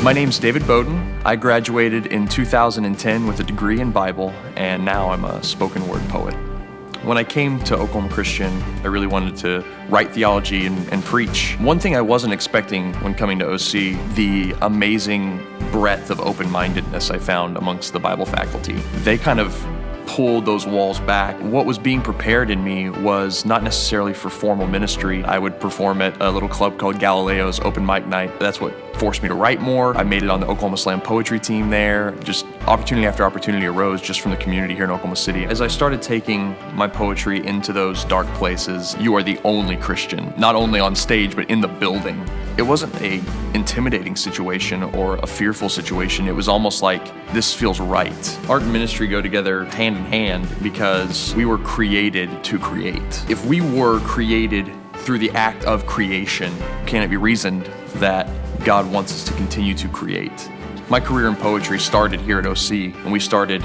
My name's David Bowden. I graduated in 2010 with a degree in Bible, and now I'm a spoken word poet. When I came to Oklahoma Christian, I really wanted to write theology and preach. One thing I wasn't expecting when coming to OC, the amazing breadth of open-mindedness I found amongst the Bible faculty. They kind of pulled those walls back. What was being prepared in me was not necessarily for formal ministry. I would perform at a little club called Galileo's Open Mic Night. That's what forced me to write more. I made it on the Oklahoma Slam poetry team there. Just opportunity after opportunity arose just from the community here in Oklahoma City. As I started taking my poetry into those dark places, you are the only Christian, not only on stage, but in the building. It wasn't an intimidating situation or a fearful situation. It was almost like, this feels right. Art and ministry go together hand in hand because we were created to create. If we were created through the act of creation, can it be reasoned that God wants us to continue to create? My career in poetry started here at OC, and we started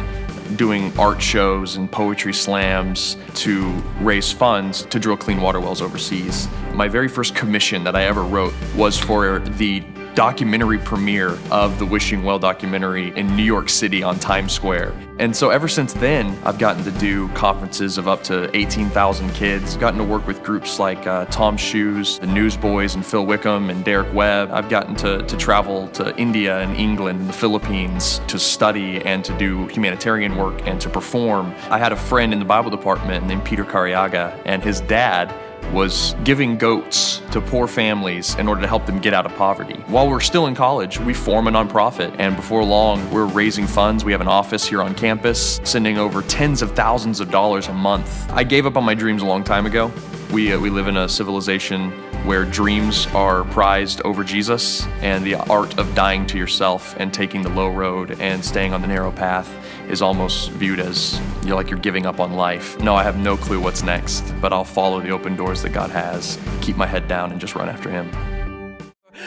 doing art shows and poetry slams to raise funds to drill clean water wells overseas. My very first commission that I ever wrote was for the documentary premiere of the Wishing Well documentary in New York City on Times Square. And so ever since then, I've gotten to do conferences of up to 18,000 kids, gotten to work with groups like Tom Shoes, the Newsboys, and Phil Wickham, and Derek Webb. I've gotten to travel to India and England and the Philippines to study and to do humanitarian work and to perform. I had a friend in the Bible department named Peter Cariaga, and his dad was giving goats to poor families in order to help them get out of poverty. While we're still in college, we form a nonprofit, and before long, we're raising funds. We have an office here on campus, sending over tens of thousands of dollars a month. I gave up on my dreams a long time ago. We live in a civilization where dreams are prized over Jesus, and the art of dying to yourself and taking the low road and staying on the narrow path is almost viewed as you're giving up on life. No, I have no clue what's next, but I'll follow the open doors that God has, keep my head down, and just run after Him.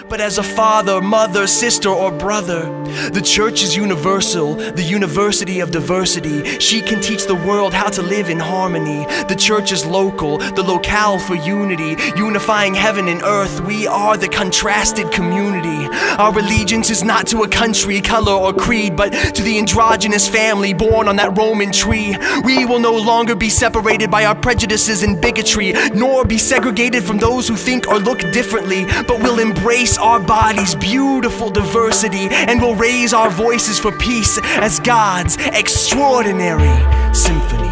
But as a father, mother, sister, or brother, the church is universal, the university of diversity. She can teach the world how to live in harmony. The church is local, the locale for unity, unifying heaven and earth. We are the contrasted community. Our allegiance is not to a country, color, or creed, but to the androgynous family born on that Roman tree. We will no longer be separated by our prejudices and bigotry, nor be segregated from those who think or look differently, but will embrace our body's beautiful diversity and will raise our voices for peace as God's extraordinary symphony.